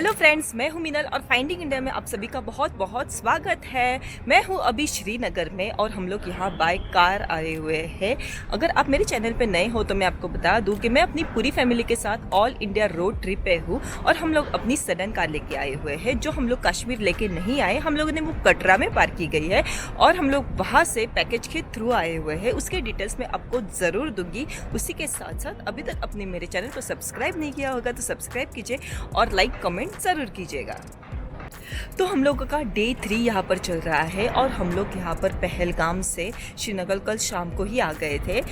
Hello friends, मैं हूं मीनल और फाइंडिंग इंडिया में आप सभी का बहुत बहुत स्वागत है। मैं हूं अभी श्रीनगर में और हम लोग यहां बाय कार आए हुए हैं। अगर आप मेरे चैनल पे नए हो तो मैं आपको बता दूं कि मैं अपनी पूरी फैमिली के साथ ऑल इंडिया रोड ट्रिप पे हूं और हम लोग अपनी सडन कार लेके आए हुए हैं। जो हम लोग कश्मीर लेके नहीं आए, हम लोगों ने वो कटरा में पार्क की गई है और हम लोग वहाँ से पैकेज के थ्रू आए हुए हैं। उसके डिटेल्स मैं आपको ज़रूर दूंगी। उसी के साथ साथ अभी तक अपने मेरे चैनल को सब्सक्राइब नहीं किया होगा तो सब्सक्राइब कीजिए और लाइक कमेंट ज़रूर कीजिएगा। तो हम लोगों का डे 3 यहाँ पर चल रहा है और हम लोग यहाँ पर पहलगाम से श्रीनगर कल शाम को ही आ गए थे।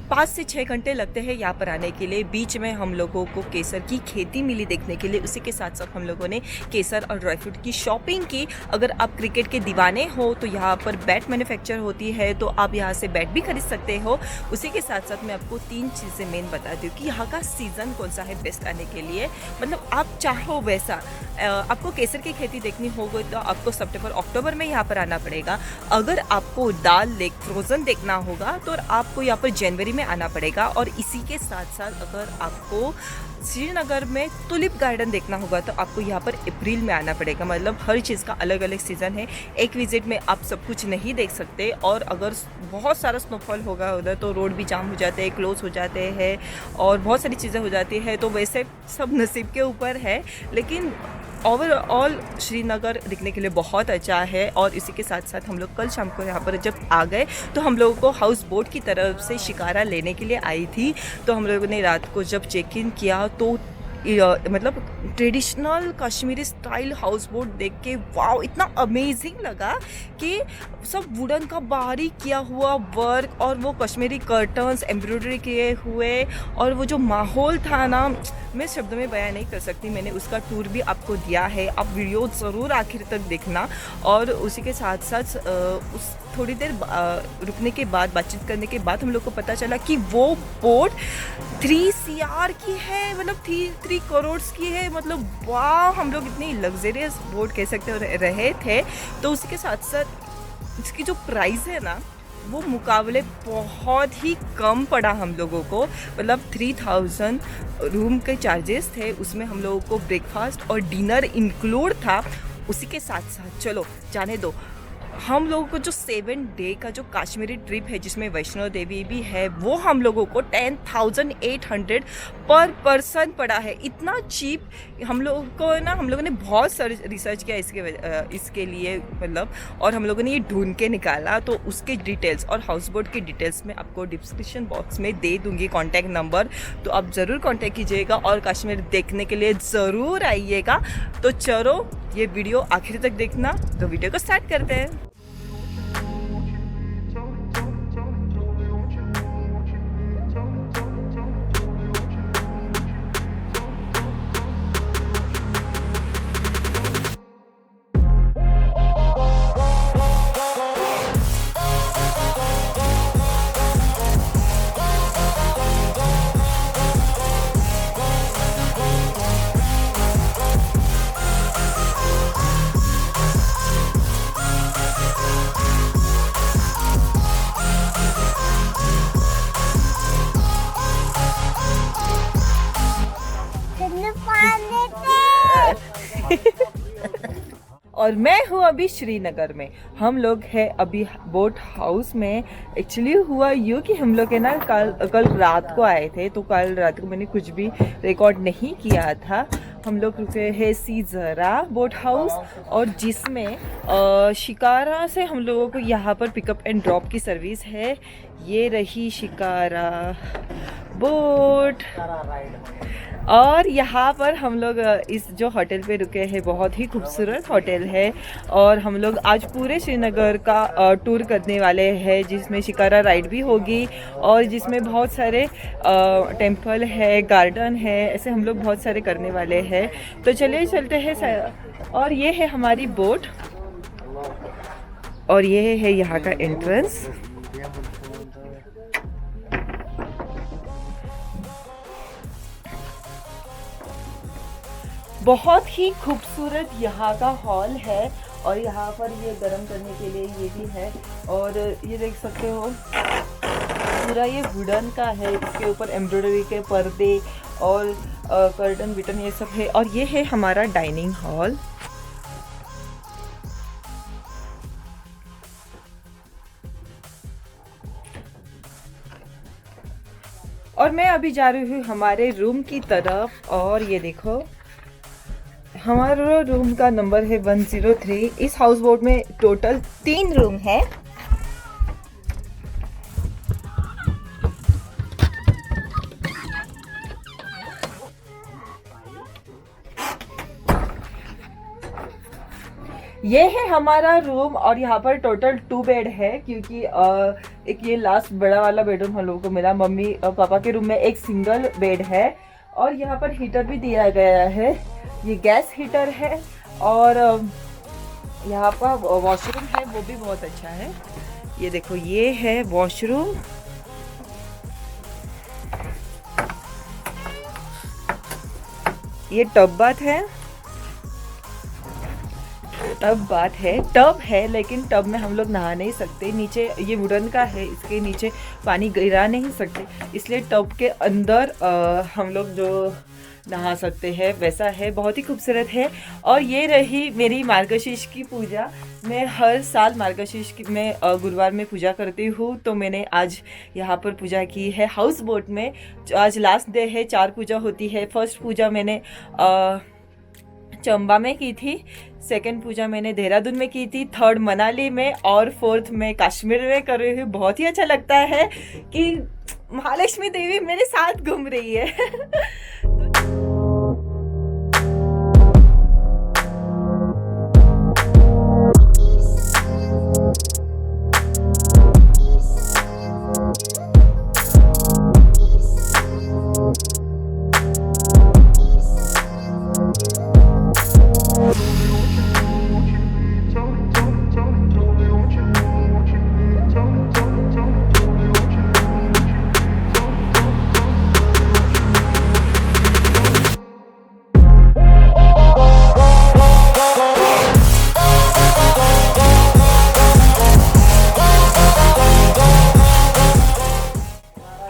5 से 6 घंटे लगते हैं यहाँ पर आने के लिए। बीच में हम लोगों को केसर की खेती मिली देखने के लिए। उसी के साथ साथ हम लोगों ने केसर और ड्राई फ्रूट की शॉपिंग की। अगर आप क्रिकेट के दीवाने हो तो यहाँ पर बैट मैन्युफैक्चर होती है, तो आप यहाँ से बैट भी खरीद सकते हो। उसी के साथ साथ मैं आपको 3 चीज़ें मेन बताती हूँ कि यहाँ का सीज़न कौन सा है बेस्ट आने के लिए। मतलब आप चाहो वैसा। आपको केसर की खेती देखनी होगी तो आपको सितंबर अक्टूबर में यहाँ पर आना पड़ेगा। अगर आपको दाल लेक फ्रोज़न देखना होगा तो आपको यहाँ पर जनवरी में आना पड़ेगा। और इसी के साथ साथ अगर आपको श्रीनगर में टुलिप गार्डन देखना होगा तो आपको यहाँ पर अप्रैल में आना पड़ेगा। मतलब हर चीज़ का अलग अलग सीज़न है। एक विजिट में आप सब कुछ नहीं देख सकते और अगर बहुत सारा स्नोफॉल होगा उधर तो रोड भी जाम हो जाते हैं, क्लोज हो जाते हैं और बहुत सारी चीज़ें हो जाती है। तो वैसे सब नसीब के ऊपर है, लेकिन ओवरऑल श्रीनगर दिखने के लिए बहुत अच्छा है। और इसी के साथ साथ हम लोग कल शाम को यहाँ पर जब आ गए तो हम लोगों को हाउस बोट की तरफ से शिकारा लेने के लिए आई थी। तो हम लोगों ने रात को जब चेक इन किया तो मतलब traditional Kashmiri style house boat देख के वाव इतना अमेजिंग लगा कि सब वुडन का बारीक किया हुआ वर्क और वो कश्मीरी कर्टन्स एम्ब्रॉयडरी किए हुए और वो जो माहौल था ना, मैं शब्द में बयान नहीं कर सकती। मैंने उसका टूर भी आपको दिया है, आप वीडियो ज़रूर आखिर तक देखना। और उसी के साथ साथ उस थोड़ी देर रुकने के बाद बातचीत करने के बाद हम लोग को पता चला कि वो बोट 3 CR की है, मतलब 3 करोड़ की है। मतलब वाह, हम लोग इतनी लग्जरियस बोट कह सकते हो रहे थे। तो उसी के साथ साथ इसकी जो प्राइस है ना वो मुकाबले बहुत ही कम पड़ा हम लोगों को। मतलब 3000 रूम के चार्जेस थे, उसमें हम लोगों को ब्रेकफास्ट और डिनर इंक्लूड था। उसी के साथ साथ चलो जाने दो, हम लोगों को जो 7 डे का जो कश्मीरी ट्रिप है जिसमें वैष्णो देवी भी है वो हम लोगों को 10,800 पर पर्सन पड़ा है। इतना चीप हम लोगों को ना, हम लोगों ने बहुत सारे रिसर्च किया इसके लिए मतलब, और हम लोगों ने ये ढूंढ के निकाला। तो उसके डिटेल्स और हाउस बोट के डिटेल्स में आपको डिस्क्रिप्शन बॉक्स में दे दूंगी कॉन्टैक्ट नंबर, तो आप ज़रूर कॉन्टैक्ट कीजिएगा और कश्मीर देखने के लिए ज़रूर आइएगा। तो चलो ये वीडियो आखिर तक देखना। तो वीडियो को स्टार्ट करते हैं। और मैं हूँ अभी श्रीनगर में। हम लोग हैं अभी बोट हाउस में। एक्चुअली हुआ यूँ कि हम लोग है ना कल रात को आए थे, तो कल रात को मैंने कुछ भी रिकॉर्ड नहीं किया था। हम लोग रुके हैं सीजरा बोट हाउस और जिसमें शिकारा से हम लोगों को यहाँ पर पिकअप एंड ड्रॉप की सर्विस है। ये रही शिकारा बोट। और यहाँ पर हम लोग इस जो होटल पे रुके हैं बहुत ही खूबसूरत होटल है और हम लोग आज पूरे श्रीनगर का टूर करने वाले हैं, जिसमें शिकारा राइड भी होगी और जिसमें बहुत सारे टेंपल है, गार्डन है, ऐसे हम लोग बहुत सारे करने वाले हैं। तो चलिए चलते हैं। और ये है हमारी बोट और ये है यहाँ का एंट्रेंस। बहुत ही खूबसूरत यहाँ का हॉल है और यहाँ पर ये गर्म करने के लिए ये भी है। और ये देख सकते हो पूरा ये वुडन का है, इसके ऊपर एम्ब्रॉयडरी के पर्दे और कर्टन विटन ये सब है। और ये है हमारा डाइनिंग हॉल। और मैं अभी जा रही हूँ हमारे रूम की तरफ। और ये देखो हमारा रूम का नंबर है 103। इस हाउस बोट में टोटल 3 रूम है। ये है हमारा रूम और यहाँ पर टोटल 2 बेड है, क्योंकि एक ये लास्ट बड़ा वाला बेडरूम हम लोगों को मिला। मम्मी और पापा के रूम में एक सिंगल बेड है। और यहाँ पर हीटर भी दिया गया है, ये गैस हीटर है। और यहाँ पर वॉशरूम है, वो भी बहुत अच्छा है। ये देखो ये है वॉशरूम। ये टब बाथ है, टब है लेकिन टब में हम लोग नहा नहीं सकते। नीचे ये वुडन का है, इसके नीचे पानी गिरा नहीं सकते, इसलिए टब के अंदर हम लोग जो नहा सकते हैं वैसा है। बहुत ही खूबसूरत है। और ये रही मेरी मार्गशीर्ष की पूजा। मैं हर साल मार्गशीर्ष की में गुरुवार में पूजा करती हूँ, तो मैंने आज यहाँ पर पूजा की है हाउस बोट में। आज लास्ट डे है, 4 पूजा होती है। फर्स्ट पूजा मैंने चंबा में की थी, सेकंड पूजा मैंने देहरादून में की थी, थर्ड मनाली में और फोर्थ में कश्मीर में कर रही हूँ। बहुत ही अच्छा लगता है कि महालक्ष्मी देवी मेरे साथ घूम रही है।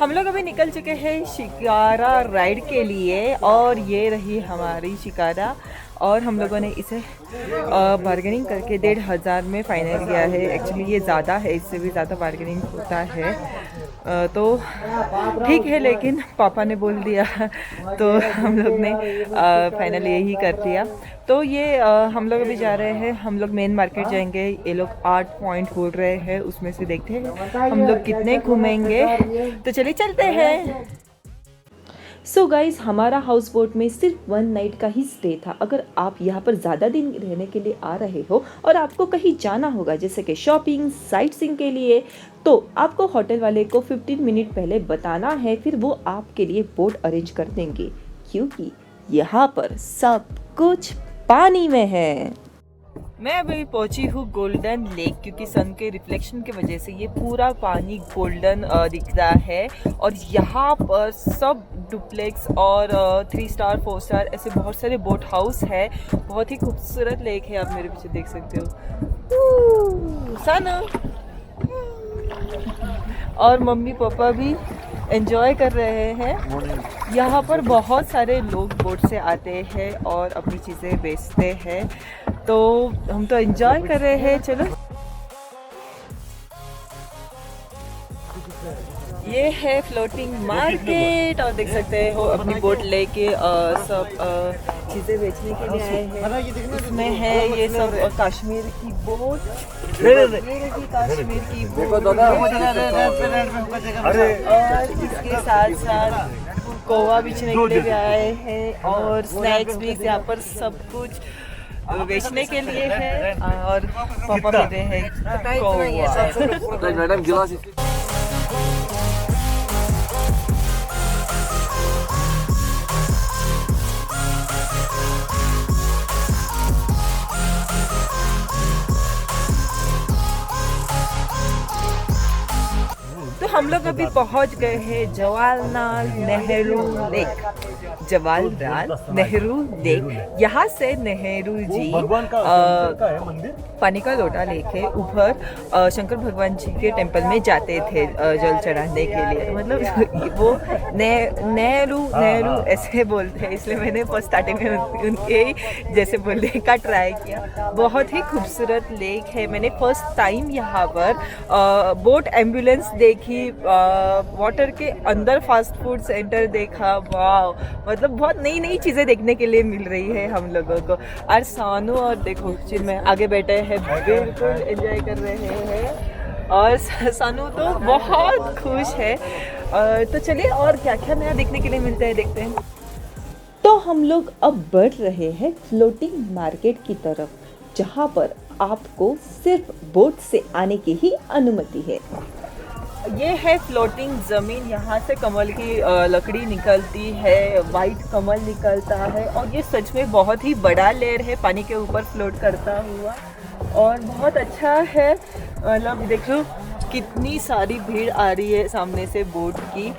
हम लोग अभी निकल चुके हैं शिकारा राइड के लिए। और ये रही हमारी शिकारा। और हम लोगों ने इसे बार्गेनिंग करके 1500 में फाइनल किया है। एक्चुअली ये ज़्यादा है, इससे भी ज़्यादा बार्गेनिंग होता है, तो ठीक है, लेकिन पापा ने बोल दिया तो हम लोग ने फाइनल यही कर दिया। तो ये हम लोग अभी जा रहे हैं, हम लोग मेन मार्केट जाएंगे। ये लोग 8 पॉइंट खोल रहे हैं, उसमें से देखते हैं हम लोग कितने घूमेंगे। तो चलिए चलते हैं। सो गाइज, हमारा हाउस बोट में सिर्फ 1 नाइट का ही स्टे था। अगर आप यहाँ पर ज़्यादा दिन रहने के लिए आ रहे हो और आपको कहीं जाना होगा, जैसे कि शॉपिंग, साइट सीइंग के लिए, तो आपको होटल वाले को 15 मिनट पहले बताना है, फिर वो आपके लिए बोट अरेंज कर देंगे, क्योंकि यहाँ पर सब कुछ पानी में है। मैं अभी पहुंची हूँ गोल्डन लेक, क्योंकि सन के रिफ्लेक्शन की वजह से ये पूरा पानी गोल्डन दिख रहा है। और यहाँ पर सब डुप्लेक्स और 3 स्टार 4 स्टार ऐसे बहुत सारे बोट हाउस है। बहुत ही खूबसूरत लेक है, आप मेरे पीछे देख सकते हो। सन और मम्मी पापा भी एंजॉय कर रहे हैं। यहाँ पर बहुत सारे लोग बोट से आते हैं और अपनी चीज़ें बेचते हैं, तो हम तो एंजॉय कर रहे हैं। चलो, ये है फ्लोटिंग मार्केट और देख सकते हो अपनी बोट लेके सब चीज़ें बेचने के लिए आए हैं। इसमें है ये सब कश्मीर की बोट, कश्मीर की बोट, और इसके साथ साथ कोवा बेचने के लिए भी आए हैं और स्नैक्स भी यहाँ पर सब कुछ बेचने के लिए है। और पापा मिल रहे हैं कोवा। हम लोग अभी पहुंच गए हैं जवाहरलाल नेहरू लेक। जवाहरलाल नेहरू लेक, यहाँ से नेहरू जी पानी का लोटा लेके ऊपर शंकर भगवान जी के टेंपल में जाते थे जल चढ़ाने के लिए। मतलब वो नेहरू नेहरू ऐसे बोलते हैं, इसलिए मैंने फर्स्ट स्टार्टिंग में उनके जैसे बोलने का ट्राई किया। बहुत ही खूबसूरत लेक है। मैंने फर्स्ट टाइम यहाँ पर बोट एम्बुलेंस देखी, वाटर के अंदर फास्ट फूड सेंटर देखा। वाह, मतलब बहुत नई नई चीज़ें देखने के लिए मिल रही है हम लोगों को। और सानू और देखो जिनमें आगे बैठे हैं बिल्कुल एंजॉय कर रहे हैं, और सानू तो बहुत खुश है। तो चलिए और क्या क्या नया देखने के लिए मिलता है देखते हैं। तो हम लोग अब बढ़ रहे हैं फ्लोटिंग मार्केट की तरफ, जहाँ पर आपको सिर्फ बोट से आने की ही अनुमति है। ये है फ्लोटिंग ज़मीन। यहाँ से कमल की लकड़ी निकलती है, वाइट कमल निकलता है, और ये सच में बहुत ही बड़ा लेयर है पानी के ऊपर फ्लोट करता हुआ, और बहुत अच्छा है। मतलब देखो कितनी सारी भीड़ आ रही है सामने से बोट की।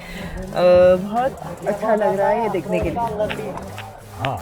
बहुत अच्छा लग रहा है ये देखने के लिए। हाँ।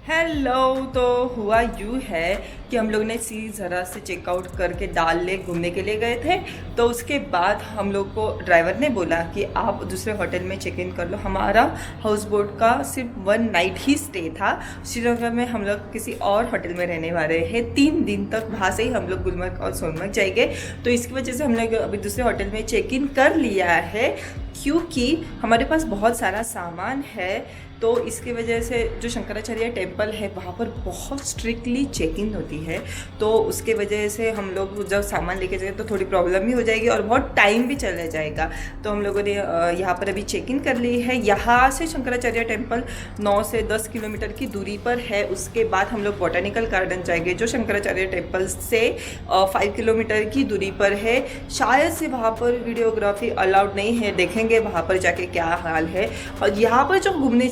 हेलो, तो हुआ यूँ है कि हम लोग ने ज़रा से चेकआउट करके डाल लेक घूमने के लिए गए थे। तो उसके बाद हम लोग को ड्राइवर ने बोला कि आप दूसरे होटल में चेक इन कर लो। हमारा हाउस बोट का सिर्फ 1 नाइट ही स्टे था। श्रीनगर में हम लोग किसी और होटल में रहने वाले हैं 3 दिन तक। वहाँ से ही हम लोग गुलमर्ग और सोनमर्ग जाएंगे। तो इसकी वजह से हम लोग अभी दूसरे होटल में चेक इन कर लिया है, क्योंकि हमारे पास बहुत सारा सामान है। तो इसकी वजह से जो शंकराचार्य टेम्पल है वहाँ पर बहुत स्ट्रिक्टली चेकिंग होती है। तो उसके वजह से हम लोग जब सामान लेके जाएंगे तो थोड़ी प्रॉब्लम भी हो जाएगी और बहुत टाइम भी चला जाएगा। तो हम लोगों ने यहाँ पर अभी चेक इन कर ली है। यहाँ से शंकराचार्य टेम्पल 9 से 10 किलोमीटर की दूरी पर है। उसके बाद हम लोग बोटानिकल गार्डन जाएंगे जो शंकराचार्य टेम्पल से 5 किलोमीटर की दूरी पर है। शायद से वहाँ पर वीडियोग्राफी अलाउड नहीं है, देखेंगे वहाँ पर जाके क्या हाल है। और यहाँ पर जो घूमने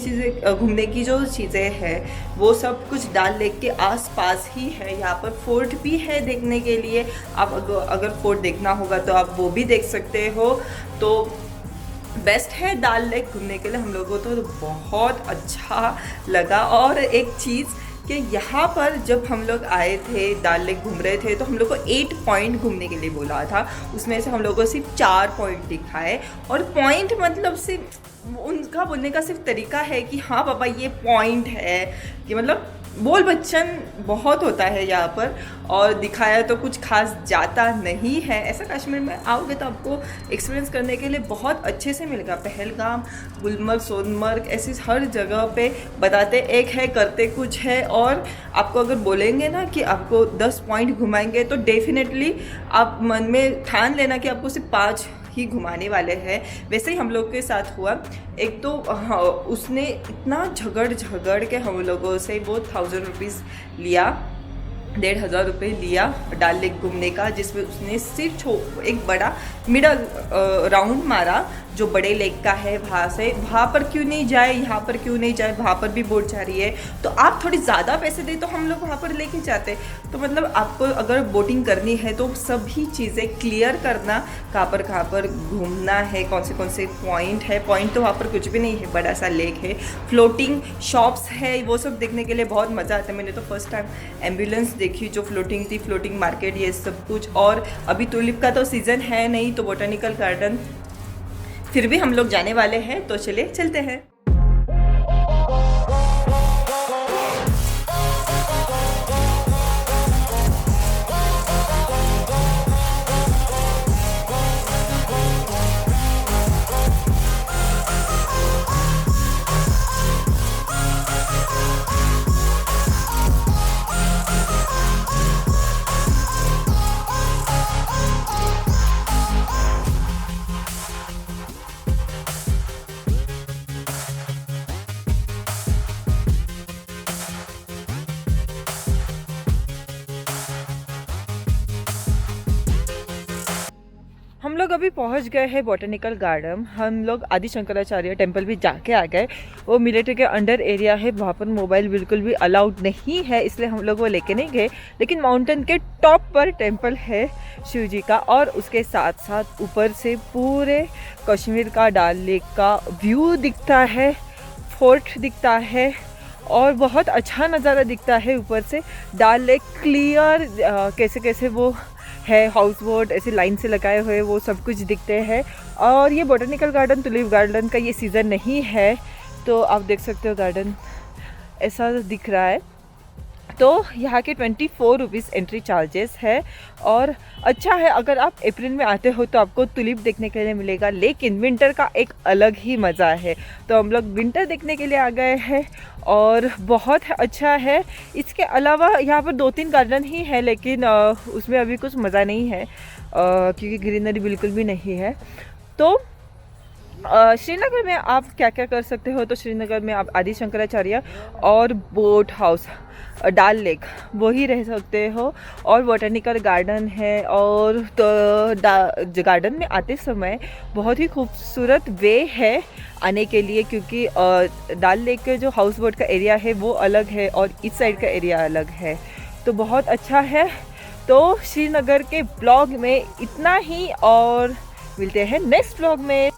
की जो चीज़ें हैं वो सब कुछ डल लेक के आसपास ही है। यहाँ पर फोर्ट भी है देखने के लिए। आप अगर फोर्ट देखना होगा तो आप वो भी देख सकते हो। तो बेस्ट है डल लेक घूमने के लिए। हम लोगों को तो बहुत अच्छा लगा। और एक चीज़ कि यहाँ पर जब हम लोग आए थे डल लेक घूम रहे थे तो हम लोग को 8 पॉइंट घूमने के लिए बोला था। उसमें से हम लोगों को सिर्फ 4 पॉइंट दिखाए। और पॉइंट मतलब सिर्फ उनका बोलने का सिर्फ तरीका है कि हाँ बाबा ये पॉइंट है, कि मतलब बोल बच्चन बहुत होता है यहाँ पर, और दिखाया तो कुछ खास जाता नहीं है। ऐसा कश्मीर में आओगे तो आपको एक्सपीरियंस करने के लिए बहुत अच्छे से मिलेगा। पहलगाम, गुलमर्ग, सोनमर्ग, ऐसी हर जगह पे बताते एक है करते कुछ है। और आपको अगर बोलेंगे ना कि आपको 10 पॉइंट घुमाएंगे तो डेफिनेटली आप मन में ठान लेना कि आपको सिर्फ 5 ही घुमाने वाले हैं। वैसे ही हम लोग के साथ हुआ। एक तो उसने इतना झगड़ के हम लोगों से वो 1000 रुपीज़ लिया, 1500 रुपये लिया डल लेक घूमने का, जिसमें उसने सिर्फ एक बड़ा मिडल राउंड मारा जो बड़े लेक का है। वहाँ से वहाँ पर क्यों नहीं जाए, यहाँ पर क्यों नहीं जाए, वहाँ पर भी बोट जा रही है। तो आप थोड़ी ज़्यादा पैसे दे तो हम लोग वहाँ पर लेके जाते। तो मतलब आपको अगर बोटिंग करनी है तो सभी चीज़ें क्लियर करना, कहाँ पर घूमना है, कौन से पॉइंट है। पॉइंट तो वहाँ पर कुछ भी नहीं है, बड़ा सा लेक है। फ्लोटिंग शॉप्स है, वो सब देखने के लिए बहुत मज़ा आता है। मैंने तो फर्स्ट टाइम एम्बुलेंस देखी जो फ्लोटिंग थी, फ्लोटिंग मार्केट, ये सब कुछ। और अभी टुलिप का तो सीज़न है नहीं, तो बोटानिकल गार्डन फिर भी हम लोग जाने वाले हैं। तो चलिए चलते हैं। अभी पहुंच गए हैं बॉटनिकल गार्डन। हम लोग आदि शंकराचार्य टेम्पल भी जाके आ गए। वो मिलिट्री के अंडर एरिया है, वहाँ पर मोबाइल बिल्कुल भी अलाउड नहीं है, इसलिए हम लोग वो लेके नहीं गए। लेकिन माउंटेन के टॉप पर टेम्पल है शिव जी का, और उसके साथ साथ ऊपर से पूरे कश्मीर का डल लेक का व्यू दिखता है, फोर्ट दिखता है, और बहुत अच्छा नज़ारा दिखता है ऊपर से। डल लेक क्लियर, कैसे कैसे वो है, हाउस बोट ऐसे लाइन से लगाए हुए, वो सब कुछ दिखते हैं। और ये बॉटनिकल गार्डन, टुलिप गार्डन का ये सीज़न नहीं है, तो आप देख सकते हो गार्डन ऐसा दिख रहा है। तो यहाँ के 24 रुपीज़ एंट्री चार्जेस है, और अच्छा है अगर आप अप्रैल में आते हो तो आपको टुलिप देखने के लिए मिलेगा। लेकिन विंटर का एक अलग ही मज़ा है, तो हम लोग विंटर देखने के लिए आ गए हैं, और बहुत अच्छा है। इसके अलावा यहाँ पर 2-3 गार्डन ही है, लेकिन उसमें अभी कुछ मज़ा नहीं है, क्योंकि ग्रीनरी बिल्कुल भी नहीं है। तो श्रीनगर में आप क्या क्या कर सकते हो, तो श्रीनगर में आप आदि शंकराचार्य और बोट हाउस, डल लेक, वो ही रह सकते हो। और बॉटनिकल गार्डन है, और तो गार्डन में आते समय बहुत ही खूबसूरत वे है आने के लिए, क्योंकि डल लेक के जो हाउस बोट का एरिया है वो अलग है, और इस साइड का एरिया अलग है, तो बहुत अच्छा है। तो श्रीनगर के ब्लॉग में इतना ही, और मिलते हैं नेक्स्ट ब्लॉग में।